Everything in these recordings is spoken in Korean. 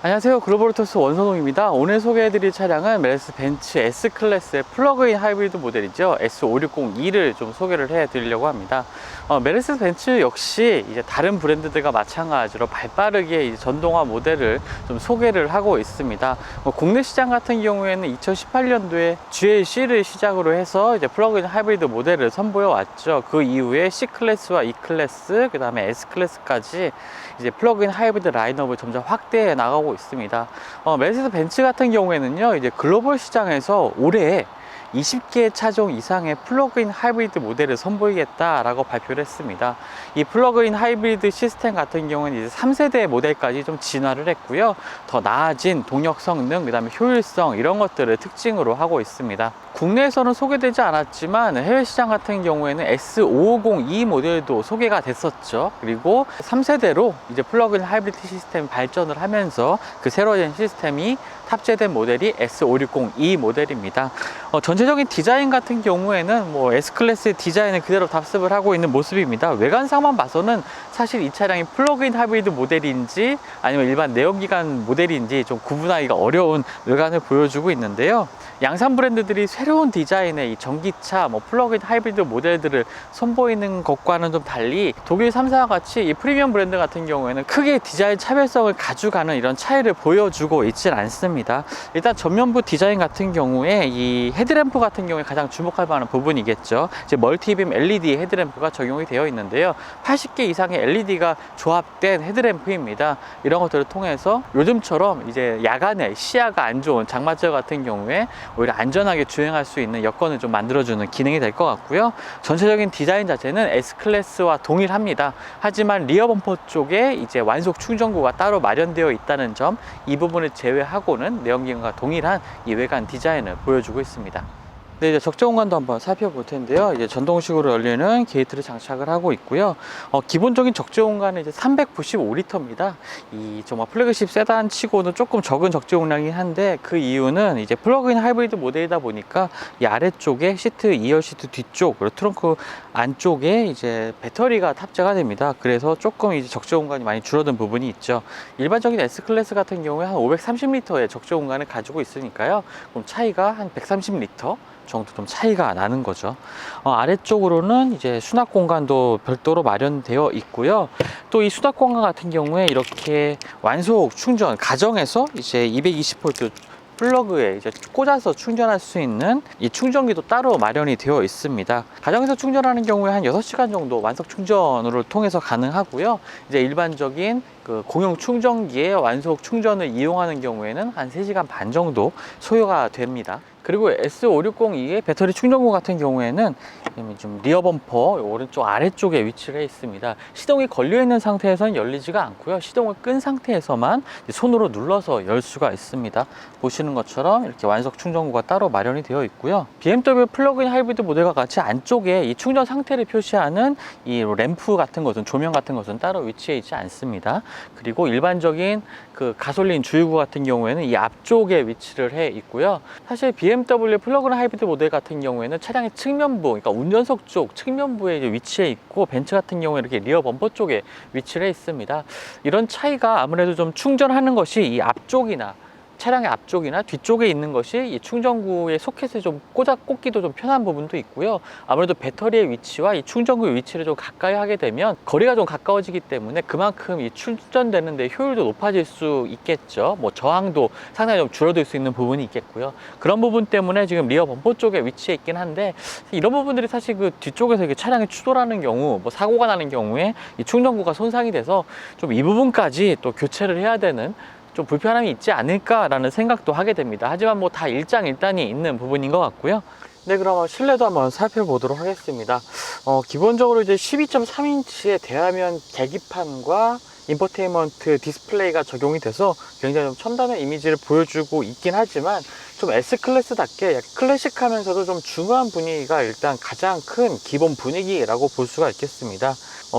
안녕하세요. 글로벌토스 원선홍입니다. 오늘 소개해드릴 차량은 메르세데스 벤츠 S클래스의 플러그인 하이브리드 모델이죠. S560e를 좀 소개를 해드리려고 합니다. 메르세데스 벤츠 역시 이제 다른 브랜드들과 마찬가지로 발빠르게 이제 전동화 모델을 좀 소개를 하고 있습니다. 국내 시장 같은 경우에는 2018년도에 GLC를 시작으로 해서 이제 플러그인 하이브리드 모델을 선보여 왔죠. 그 이후에 C클래스와 E클래스, 그 다음에 S클래스까지 이제 플러그인 하이브리드 라인업을 점점 확대해 나가고 있습니다. 메르세데스 벤츠 같은 경우에는요, 이제 글로벌 시장에서 올해 20개 차종 이상의 플러그인 하이브리드 모델을 선보이겠다라고 발표를 했습니다. 이 플러그인 하이브리드 시스템 같은 경우는 이제 3세대 모델까지 좀 진화를 했고요. 더 나아진 동력 성능, 그 다음에 효율성 이런 것들을 특징으로 하고 있습니다. 국내에서는 소개되지 않았지만 해외 시장 같은 경우에는 S550e 모델도 소개가 됐었죠. 그리고 3세대로 이제 플러그인 하이브리드 시스템 발전을 하면서 그 새로운 시스템이 탑재된 모델이 S560e 모델입니다. 전체적인 디자인 같은 경우에는 뭐 S클래스의 디자인을 그대로 답습을 하고 있는 모습입니다. 외관상만 봐서는 사실 이 차량이 플러그인 하이브리드 모델인지 아니면 일반 내연기관 모델인지 좀 구분하기가 어려운 외관을 보여주고 있는데요. 양산 브랜드들이 새로운 디자인의 이 전기차, 플러그인 하이브리드 모델들을 선보이는 것과는 좀 달리 독일 3사와 같이 이 프리미엄 브랜드 같은 경우에는 크게 디자인 차별성을 가져가는 이런 차이를 보여주고 있진 않습니다. 일단 전면부 디자인 같은 경우에 이 헤드램프 같은 경우에 가장 주목할 만한 부분이겠죠. 이제 멀티빔 LED 헤드램프가 적용이 되어 있는데요. 80개 이상의 LED가 조합된 헤드램프입니다. 이런 것들을 통해서 요즘처럼 이제 야간에 시야가 안 좋은 장마철 같은 경우에 오히려 안전하게 주행할 수 있는 여건을 좀 만들어주는 기능이 될 것 같고요. 전체적인 디자인 자체는 S클래스와 동일합니다. 하지만 리어 범퍼 쪽에 이제 완속 충전구가 따로 마련되어 있다는 점, 이 부분을 제외하고는 내연기관과 동일한 이 외관 디자인을 보여주고 있습니다. 네, 이제 적재 공간도 한번 살펴볼 텐데요. 이제 전동식으로 열리는 게이트를 장착을 하고 있고요. 기본적인 적재 공간은 이제 395리터입니다. 이 정말 플래그십 세단 치고는 조금 적은 적재 공량이긴 한데, 그 이유는 이제 플러그인 하이브리드 모델이다 보니까 이 아래쪽에 시트, 2열 시트 뒤쪽, 그리고 트렁크 안쪽에 이제 배터리가 탑재가 됩니다. 그래서 조금 이제 적재 공간이 많이 줄어든 부분이 있죠. 일반적인 S클래스 같은 경우에 한 530리터의 적재 공간을 가지고 있으니까요. 그럼 차이가 한 130리터 정도 좀 차이가 나는 거죠. 아래쪽으로는 이제 수납 공간도 별도로 마련되어 있고요. 또 이 수납 공간 같은 경우에 이렇게 완속 충전, 가정에서 이제 220V 플러그에 이제 꽂아서 충전할 수 있는 이 충전기도 따로 마련이 되어 있습니다. 가정에서 충전하는 경우에 한 6시간 정도 완속 충전을 통해서 가능하고요. 이제 일반적인 그 공용 충전기의 완속 충전을 이용하는 경우에는 한 3시간 반 정도 소요가 됩니다. 그리고 S560e의 배터리 충전구 같은 경우에는 좀 리어 범퍼 오른쪽 아래쪽에 위치를 해 있습니다. 시동이 걸려 있는 상태에서는 열리지가 않고요. 시동을 끈 상태에서만 손으로 눌러서 열 수가 있습니다. 보시는 것처럼 이렇게 완속 충전구가 따로 마련이 되어 있고요. BMW 플러그인 하이브리드 모델과 같이 안쪽에 이 충전 상태를 표시하는 이 램프 같은 것은, 조명 같은 것은 따로 위치해 있지 않습니다. 그리고 일반적인 그 가솔린 주유구 같은 경우에는 이 앞쪽에 위치를 해 있고요. 사실 BMW 플러그인 하이브리드 모델 같은 경우에는 차량의 측면부, 그러니까 운전석 쪽 측면부에 이제 위치해 있고, 벤츠 같은 경우에 이렇게 리어 범퍼 쪽에 위치를 해 있습니다. 이런 차이가 아무래도 좀 충전하는 것이 이 앞쪽이나 차량의 앞쪽이나 뒤쪽에 있는 것이 이 충전구의 소켓에 좀 꽂기도 좀 편한 부분도 있고요. 아무래도 배터리의 위치와 이 충전구의 위치를 좀 가까이 하게 되면 거리가 좀 가까워지기 때문에 그만큼 이 충전되는 데 효율도 높아질 수 있겠죠. 저항도 상당히 좀 줄어들 수 있는 부분이 있겠고요. 그런 부분 때문에 지금 리어 범퍼 쪽에 위치해 있긴 한데, 이런 부분들이 사실 그 뒤쪽에서 이렇게 차량이 추돌하는 경우, 사고가 나는 경우에 이 충전구가 손상이 돼서 좀 이 부분까지 또 교체를 해야 되는 좀 불편함이 있지 않을까라는 생각도 하게 됩니다. 하지만 다 일장일단이 있는 부분인 것 같고요. 네, 그럼 실내도 한번 살펴보도록 하겠습니다. 기본적으로 이제 12.3인치의 대화면 계기판과 인포테인먼트 디스플레이가 적용이 돼서 굉장히 좀 첨단의 이미지를 보여주고 있긴 하지만, 좀 S클래스답게 약간 클래식하면서도 좀 중후한 분위기가 일단 가장 큰 기본 분위기라고 볼 수가 있겠습니다.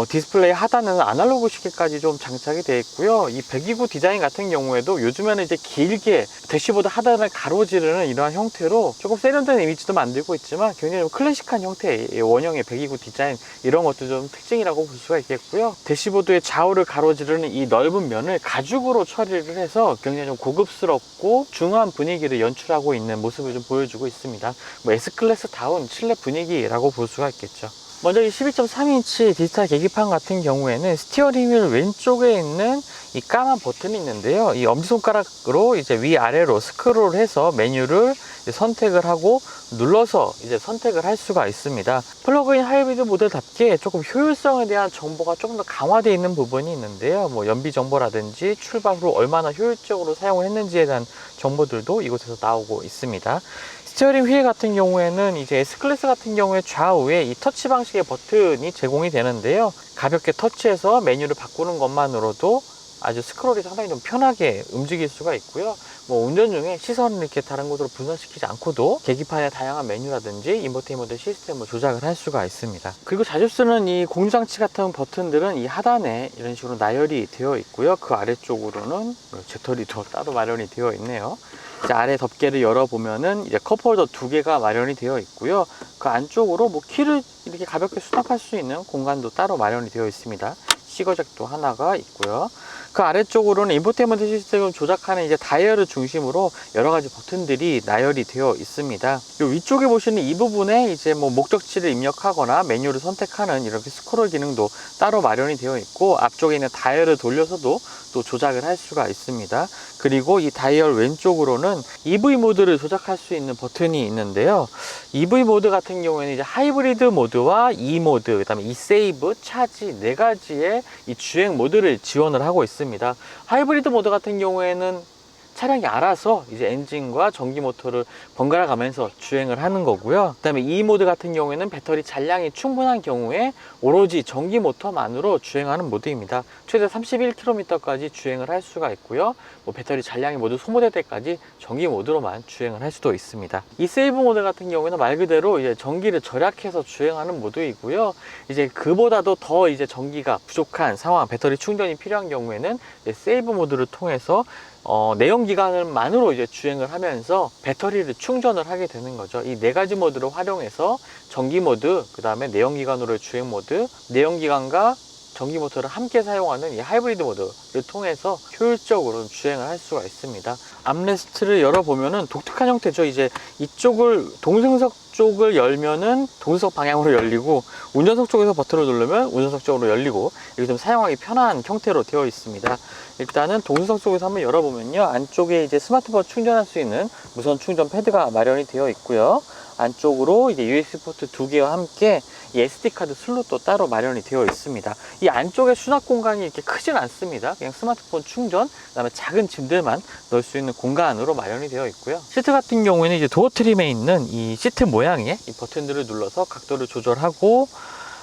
디스플레이 하단에는 아날로그 시계까지 좀 장착이 되어 있고요. 이 배기구 디자인 같은 경우에도 요즘에는 이제 길게 대시보드 하단을 가로지르는 이러한 형태로 조금 세련된 이미지도 만들고 있지만 굉장히 좀 클래식한 형태의 원형의 배기구 디자인, 이런 것도 좀 특징이라고 볼 수가 있겠고요. 대시보드의 좌우를 가로지르는 이 넓은 면을 가죽으로 처리를 해서 굉장히 좀 고급스럽고 중후한 분위기를 연출하고 있는 모습을 좀 보여주고 있습니다. 뭐 S클래스다운 실내 분위기라고 볼 수가 있겠죠. 먼저 이 12.3인치 디지털 계기판 같은 경우에는 스티어링 휠 왼쪽에 있는 이 까만 버튼이 있는데요. 이 엄지손가락으로 이제 위아래로 스크롤해서 메뉴를 선택을 하고 눌러서 이제 선택을 할 수가 있습니다. 플러그인 하이브리드 모델답게 조금 효율성에 대한 정보가 조금 더 강화되어 있는 부분이 있는데요. 뭐 연비 정보라든지 출발 후 얼마나 효율적으로 사용을 했는지에 대한 정보들도 이곳에서 나오고 있습니다. 스티어링 휠 같은 경우에는 이제 S클래스 같은 경우에 좌우에 이 터치 방식의 버튼이 제공이 되는데요. 가볍게 터치해서 메뉴를 바꾸는 것만으로도 아주 스크롤이 상당히 좀 편하게 움직일 수가 있고요. 뭐 운전 중에 시선을 이렇게 다른 곳으로 분산시키지 않고도 계기판의 다양한 메뉴라든지 인포테인먼트 시스템을 조작을 할 수가 있습니다. 그리고 자주 쓰는 이 공유장치 같은 버튼들은 이 하단에 이런 식으로 나열이 되어 있고요. 그 아래쪽으로는 재터리도 따로 마련이 되어 있네요. 이제 아래 덮개를 열어보면은 이제 컵홀더 2개가 마련이 되어 있고요. 그 안쪽으로 뭐 키를 이렇게 가볍게 수납할 수 있는 공간도 따로 마련이 되어 있습니다. 시거잭도 하나가 있고요. 그 아래쪽으로는 인포테인먼트 시스템을 조작하는 이제 다이얼을 중심으로 여러 가지 버튼들이 나열이 되어 있습니다. 이 위쪽에 보시는 이 부분에 이제 뭐 목적지를 입력하거나 메뉴를 선택하는 이렇게 스크롤 기능도 따로 마련이 되어 있고, 앞쪽에 있는 다이얼을 돌려서도 또 조작을 할 수가 있습니다. 그리고 이 다이얼 왼쪽으로는 EV 모드를 조작할 수 있는 버튼이 있는데요. EV 모드 같은 경우에는 이제 하이브리드 모드와 E 모드, 그다음에 eSave, 차지 4가지의 이 주행 모드를 지원을 하고 있습니다. 하이브리드 모드 같은 경우에는 차량이 알아서 이제 엔진과 전기 모터를 번갈아 가면서 주행을 하는 거고요. 그 다음에 E 모드 같은 경우에는 배터리 잔량이 충분한 경우에 오로지 전기 모터만으로 주행하는 모드입니다. 최대 31km까지 주행을 할 수가 있고요. 뭐 배터리 잔량이 모두 소모될 때까지 전기 모드로만 주행을 할 수도 있습니다. 이 세이브 모드 같은 경우에는 말 그대로 이제 전기를 절약해서 주행하는 모드이고요. 이제 그보다도 더 이제 전기가 부족한 상황, 배터리 충전이 필요한 경우에는 이제 세이브 모드를 통해서 내연기관만으로 이제 주행을 하면서 배터리를 충전을 하게 되는 거죠. 이 4가지 모드를 활용해서 전기 모드, 그 다음에 내연기관으로의 주행 모드, 내연기관과 전기 모터를 함께 사용하는 이 하이브리드 모드를 통해서 효율적으로 주행을 할 수가 있습니다. 암레스트를 열어보면은 독특한 형태죠. 이제 이쪽을 동승석 쪽을 열면은 동승석 방향으로 열리고, 운전석 쪽에서 버튼을 누르면 운전석 쪽으로 열리고, 이게 좀 사용하기 편한 형태로 되어 있습니다. 일단은 동승석 쪽에서 한번 열어보면요, 안쪽에 이제 스마트폰 충전할 수 있는 무선 충전 패드가 마련이 되어 있고요. 안쪽으로 이제 USB 포트 2개와 함께 이 SD카드 슬롯도 따로 마련이 되어 있습니다. 이 안쪽에 수납 공간이 이렇게 크진 않습니다. 그냥 스마트폰 충전, 그 다음에 작은 짐들만 넣을 수 있는 공간으로 마련이 되어 있고요. 시트 같은 경우에는 이제 도어 트림에 있는 이 시트 모양의 이 버튼들을 눌러서 각도를 조절하고,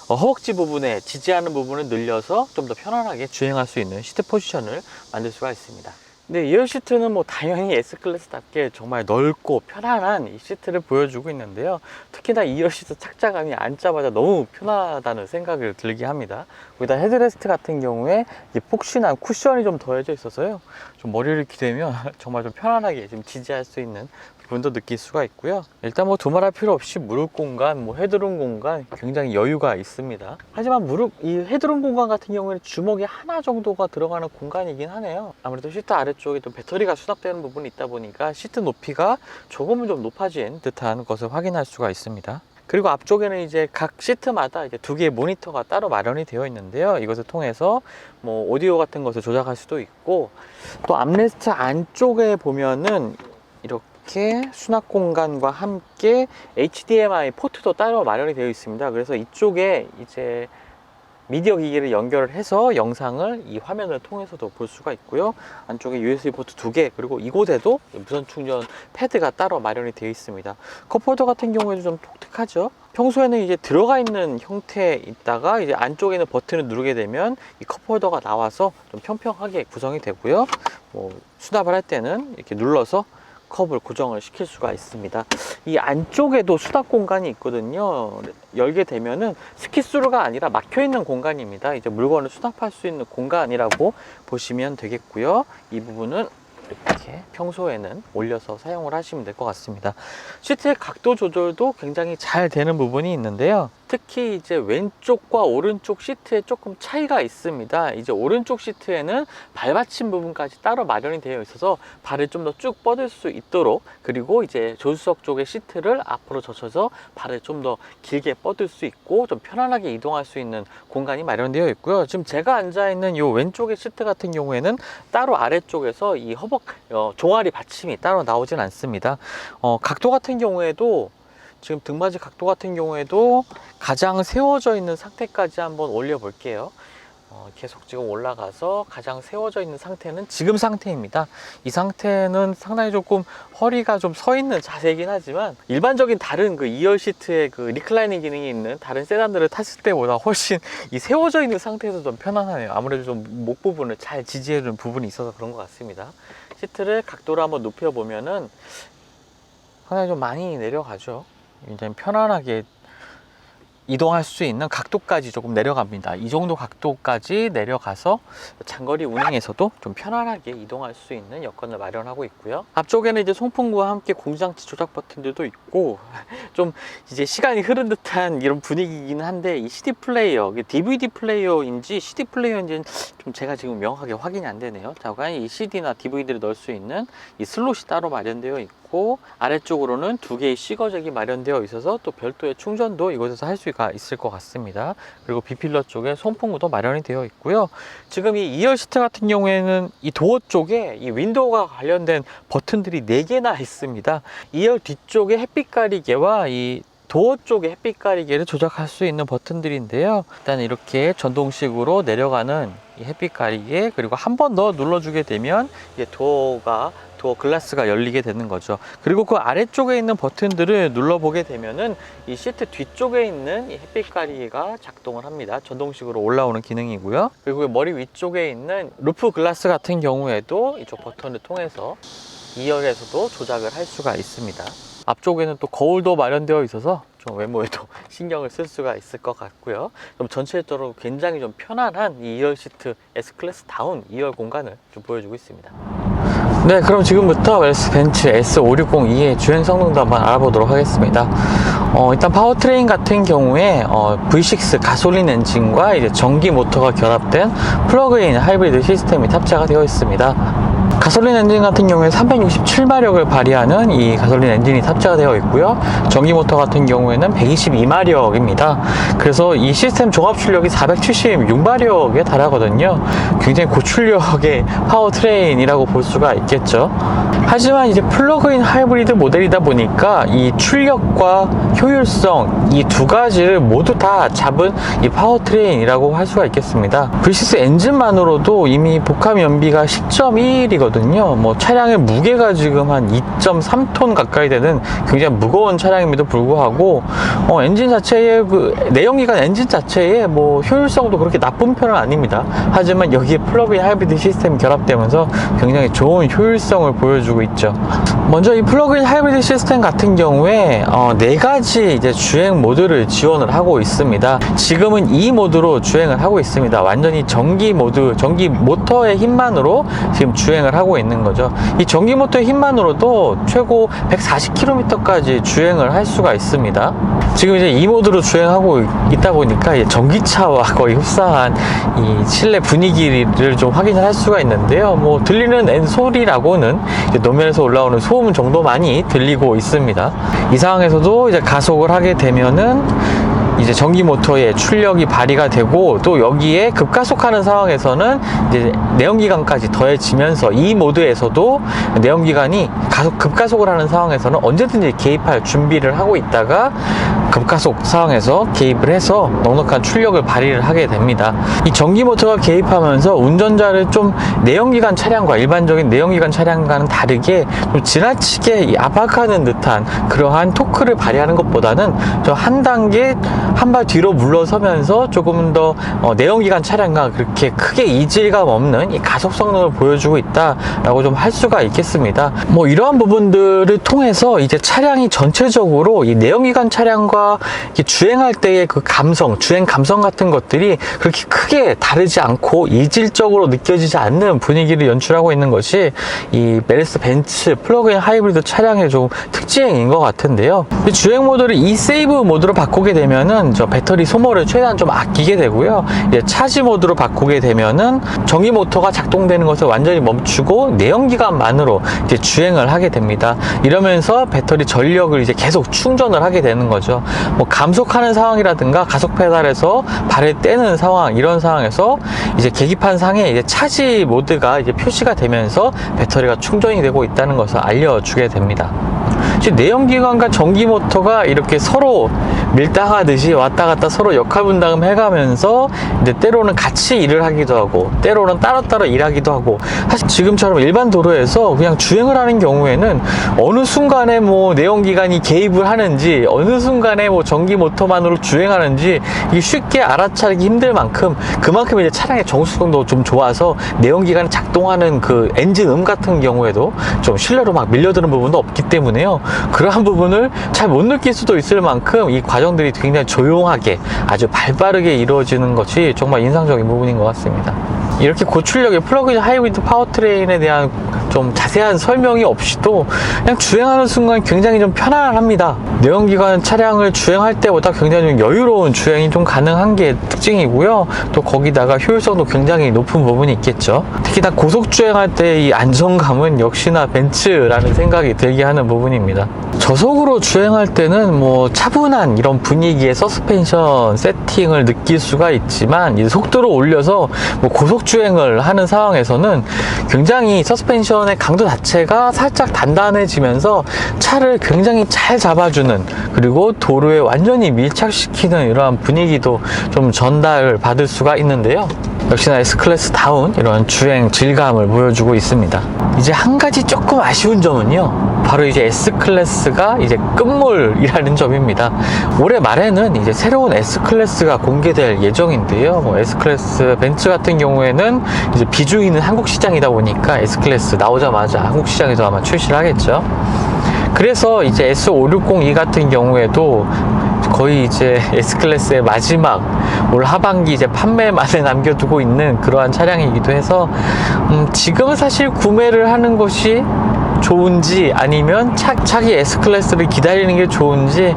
허벅지 부분에 지지하는 부분을 늘려서 좀 더 편안하게 주행할 수 있는 시트 포지션을 만들 수가 있습니다. 네, 2열 시트는 뭐 당연히 S클래스답게 정말 넓고 편안한 이 시트를 보여주고 있는데요. 특히나 2열 시트 착자감이 앉자마자 너무 편하다는 생각을 들게 합니다. 거기다 헤드레스트 같은 경우에 폭신한 쿠션이 좀 더해져 있어서요, 좀 머리를 기대면 정말 좀 편안하게 좀 지지할 수 있는 부분도 느낄 수가 있고요. 일단 뭐 두말할 필요 없이 무릎 공간, 뭐 헤드룸 공간 굉장히 여유가 있습니다. 하지만 이 헤드룸 공간 같은 경우에는 주먹이 하나 정도가 들어가는 공간이긴 하네요. 아무래도 시트 아래쪽에 또 배터리가 수납되는 부분이 있다 보니까 시트 높이가 조금은 좀 높아진 듯한 것을 확인할 수가 있습니다. 그리고 앞쪽에는 이제 각 시트마다 이제 2개의 모니터가 따로 마련이 되어 있는데요. 이것을 통해서 뭐 오디오 같은 것을 조작할 수도 있고, 또 암레스트 안쪽에 보면은 이렇게 수납 공간과 함께 HDMI 포트도 따로 마련이 되어 있습니다. 그래서 이쪽에 이제 미디어 기기를 연결을 해서 영상을 이 화면을 통해서도 볼 수가 있고요. 안쪽에 USB 포트 2개, 그리고 이곳에도 무선 충전 패드가 따로 마련이 되어 있습니다. 컵홀더 같은 경우에도 좀 독특하죠. 평소에는 이제 들어가 있는 형태에 있다가 이제 안쪽에 있는 버튼을 누르게 되면 이 컵홀더가 나와서 좀 평평하게 구성이 되고요. 뭐 수납을 할 때는 이렇게 눌러서 컵을 고정을 시킬 수가 있습니다. 이 안쪽에도 수납 공간이 있거든요. 열게 되면은 스키스루가 아니라 막혀 있는 공간입니다. 이제 물건을 수납할 수 있는 공간이라고 보시면 되겠고요. 이 부분은 이렇게 평소에는 올려서 사용을 하시면 될 것 같습니다. 시트의 각도 조절도 굉장히 잘 되는 부분이 있는데요. 특히 이제 왼쪽과 오른쪽 시트에 조금 차이가 있습니다. 이제 오른쪽 시트에는 발받침 부분까지 따로 마련이 되어 있어서 발을 좀 더 쭉 뻗을 수 있도록, 그리고 이제 조수석 쪽의 시트를 앞으로 젖혀서 발을 좀 더 길게 뻗을 수 있고 좀 편안하게 이동할 수 있는 공간이 마련되어 있고요. 지금 제가 앉아 있는 이 왼쪽의 시트 같은 경우에는 따로 아래쪽에서 이 종아리 받침이 따로 나오진 않습니다. 각도 같은 경우에도 지금 등받이 각도 같은 경우에도 가장 세워져 있는 상태까지 한번 올려 볼게요. 계속 지금 올라가서 가장 세워져 있는 상태는 지금 상태입니다. 이 상태는 상당히 조금 허리가 좀 서 있는 자세이긴 하지만 일반적인 다른 그 2열 시트에 그 리클라이닝 기능이 있는 다른 세단들을 탔을 때보다 훨씬 이 세워져 있는 상태에서 좀 편안하네요. 아무래도 좀 목 부분을 잘 지지해 주는 부분이 있어서 그런 것 같습니다. 시트를 각도를 한번 높여 보면은 상당히 좀 많이 내려가죠. 굉장히 편안하게 이동할 수 있는 각도까지 조금 내려갑니다. 이 정도 각도까지 내려가서 장거리 운행에서도 좀 편안하게 이동할 수 있는 여건을 마련하고 있고요. 앞쪽에는 이제 송풍구와 함께 공장치 조작 버튼들도 있고 좀 이제 시간이 흐른 듯한 이런 분위기이긴 한데, 이 CD 플레이어, DVD 플레이어인지 CD 플레이어인지는 좀 제가 지금 명확하게 확인이 안 되네요. 자, 이 CD나 DVD를 넣을 수 있는 이 슬롯이 따로 마련되어 있고, 아래쪽으로는 두 개의 C거잭이 마련되어 있어서 또 별도의 충전도 이곳에서 할 수가 있을 것 같습니다. 그리고 B필러 쪽에 송풍구도 마련이 되어 있고요. 지금 이 2열 시트 같은 경우에는 이 도어 쪽에 이 윈도우가 관련된 버튼들이 4개나 있습니다. 2열 뒤쪽에 햇빛 가리개와 이 도어 쪽에 햇빛 가리개를 조작할 수 있는 버튼들인데요. 일단 이렇게 전동식으로 내려가는 이 햇빛 가리개, 그리고 한 번 더 눌러주게 되면 이게 도어 글라스가 열리게 되는 거죠. 그리고 그 아래쪽에 있는 버튼들을 눌러보게 되면은 이 시트 뒤쪽에 있는 이 햇빛 가리개가 작동을 합니다. 전동식으로 올라오는 기능이고요. 그리고 머리 위쪽에 있는 루프 글라스 같은 경우에도 이쪽 버튼을 통해서 2열에서도 조작을 할 수가 있습니다. 앞쪽에는 또 거울도 마련되어 있어서 좀 외모에도 신경을 쓸 수가 있을 것 같고요. 좀 전체적으로 굉장히 좀 편안한 이 2열 시트 S클래스 다운 2열 공간을 좀 보여주고 있습니다. 네, 그럼 지금부터 멜스 벤츠 S5602의 주행 성능도 한번 알아보도록 하겠습니다. 일단 파워트레인 같은 경우에 V6 가솔린 엔진과 이제 전기 모터가 결합된 플러그인 하이브리드 시스템이 탑재가 되어 있습니다. 가솔린 엔진 같은 경우에 367마력을 발휘하는 이 가솔린 엔진이 탑재가 되어 있고요. 전기 모터 같은 경우에는 122마력입니다. 그래서 이 시스템 종합 출력이 476마력에 달하거든요. 굉장히 고출력의 파워트레인이라고 볼 수가 있겠죠. 하지만 이제 플러그인 하이브리드 모델이다 보니까 이 출력과 효율성, 이 두 가지를 모두 다 잡은 이 파워트레인이라고 할 수가 있겠습니다. V6 엔진만으로도 이미 복합 연비가 10.1이거든요. 뭐 차량의 무게가 지금 한 2.3톤 가까이 되는 굉장히 무거운 차량임에도 불구하고 엔진 자체의 내연기관 엔진 자체의 뭐 효율성도 그렇게 나쁜 편은 아닙니다. 하지만 여기에 플러그인 하이브리드 시스템이 결합되면서 굉장히 좋은 효율성을 보여주고 있죠. 먼저 이 플러그인 하이브리드 시스템 같은 경우에 4가지 이제 주행 모드를 지원을 하고 있습니다. 지금은 E 모드로 주행을 하고 있습니다. 완전히 전기 모드, 전기 모터의 힘만으로 지금 주행을 하고 있는 거죠. 이 전기 모터의 힘만으로도 최고 140km까지 주행을 할 수가 있습니다. 지금 이제 E 모드로 주행하고 있다 보니까 전기차와 거의 흡사한 이 실내 분위기를 좀 확인을 할 수가 있는데요. 뭐 들리는 소리라고는 노면에서 올라오는 소음 정도만이 들리고 있습니다. 이 상황에서도 이제 가속을 하게 되면은 이제 전기 모터의 출력이 발휘가 되고, 또 여기에 급가속하는 상황에서는 이제 내연기관까지 더해지면서 이 모드에서도 내연기관이 급가속을 하는 상황에서는 언제든지 개입할 준비를 하고 있다가 급가속 상황에서 개입을 해서 넉넉한 출력을 발휘를 하게 됩니다. 이 전기 모터가 개입하면서 운전자를 좀 내연기관 차량과 일반적인 내연기관 차량과는 다르게 좀 지나치게 압박하는 듯한 그러한 토크를 발휘하는 것보다는 좀 한 단계 한 발 뒤로 물러서면서 조금 더 내연기관 차량과 그렇게 크게 이질감 없는 이 가속 성능을 보여주고 있다라고 좀 할 수가 있겠습니다. 뭐 이러한 부분들을 통해서 이제 차량이 전체적으로 이 내연기관 차량과 주행할 때의 그 감성, 주행 감성 같은 것들이 그렇게 크게 다르지 않고 이질적으로 느껴지지 않는 분위기를 연출하고 있는 것이 이 메르세데스 벤츠 플러그인 하이브리드 차량의 좀 특징인 것 같은데요. 주행 모드를 eSave 모드로 바꾸게 되면은 저 배터리 소모를 최대한 좀 아끼게 되고요. 이제 차지 모드로 바꾸게 되면은 전기 모터가 작동되는 것을 완전히 멈추고 내연기관만으로 이제 주행을 하게 됩니다. 이러면서 배터리 전력을 이제 계속 충전을 하게 되는 거죠. 뭐 감속하는 상황이라든가 가속 페달에서 발을 떼는 상황, 이런 상황에서 이제 계기판 상에 이제 차지 모드가 이제 표시가 되면서 배터리가 충전이 되고 있다는 것을 알려주게 됩니다. 내연기관과 전기모터가 이렇게 서로 밀당하듯이 왔다 갔다 서로 역할 분담을 해가면서 이제 때로는 같이 일을 하기도 하고 때로는 따로따로 일하기도 하고, 사실 지금처럼 일반 도로에서 그냥 주행을 하는 경우에는 어느 순간에 뭐 내연기관이 개입을 하는지 어느 순간에 뭐 전기모터만으로 주행하는지 이게 쉽게 알아차리기 힘들 만큼 그만큼 이제 차량의 정수성도 좀 좋아서 내연기관이 작동하는 그 엔진 같은 경우에도 좀 실내로 막 밀려드는 부분도 없기 때문에요. 그러한 부분을 잘 못 느낄 수도 있을 만큼 이 과정들이 굉장히 조용하게 아주 발빠르게 이루어지는 것이 정말 인상적인 부분인 것 같습니다. 이렇게 고출력의 플러그인 하이브리드 파워트레인에 대한 좀 자세한 설명이 없이도 그냥 주행하는 순간 굉장히 좀 편안합니다. 내연기관 차량을 주행할 때보다 굉장히 좀 여유로운 주행이 좀 가능한 게 특징이고요. 또 거기다가 효율성도 굉장히 높은 부분이 있겠죠. 특히나 고속 주행할 때 이 안정감은 역시나 벤츠라는 생각이 들게 하는 부분입니다. 저속으로 주행할 때는 뭐 차분한 이런 분위기의 서스펜션 세팅을 느낄 수가 있지만 이 속도를 올려서 뭐 고속 주행을 하는 상황에서는 굉장히 서스펜션의 강도 자체가 살짝 단단해지면서 차를 굉장히 잘 잡아주는, 그리고 도로에 완전히 밀착시키는 이러한 분위기도 좀 전달을 받을 수가 있는데요. 역시나 S클래스다운 이런 주행 질감을 보여주고 있습니다. 이제 한 가지 조금 아쉬운 점은요, 바로 이제 S클래스가 이제 끝물이라는 점입니다. 올해 말에는 이제 새로운 S클래스가 공개될 예정인데요. 뭐 S클래스 벤츠 같은 경우에는 이제 비중있는 한국 시장이다 보니까 S클래스 나오자마자 한국 시장에서 아마 출시를 하겠죠. 그래서 이제 S5602 같은 경우에도 거의 이제 S클래스의 마지막 올 하반기 이제 판매만에 남겨두고 있는 그러한 차량이기도 해서 지금 사실 구매를 하는 것이 좋은지 아니면 차기 S클래스를 기다리는 게 좋은지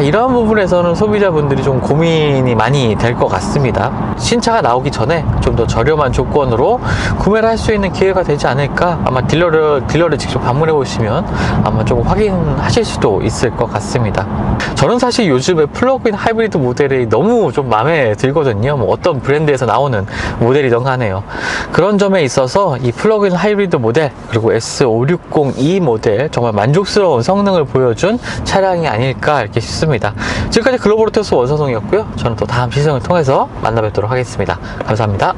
이런 부분에서는 소비자분들이 좀 고민이 많이 될 것 같습니다. 신차가 나오기 전에 좀 더 저렴한 조건으로 구매를 할 수 있는 기회가 되지 않을까. 아마 딜러를 직접 방문해 보시면 아마 좀 확인하실 수도 있을 것 같습니다. 저는 사실 요즘에 플러그인 하이브리드 모델이 너무 좀 마음에 들거든요. 뭐 어떤 브랜드에서 나오는 모델이든 간에요. 그런 점에 있어서 이 플러그인 하이브리드 모델 그리고 S560E 모델 정말 만족스러운 성능을 보여준 차량이 아닐까 이렇게 싶습니다. 지금까지 글로벌 오토스 원서동이었고요. 저는 또 다음 시승을 통해서 만나뵙도록 하겠습니다. 감사합니다.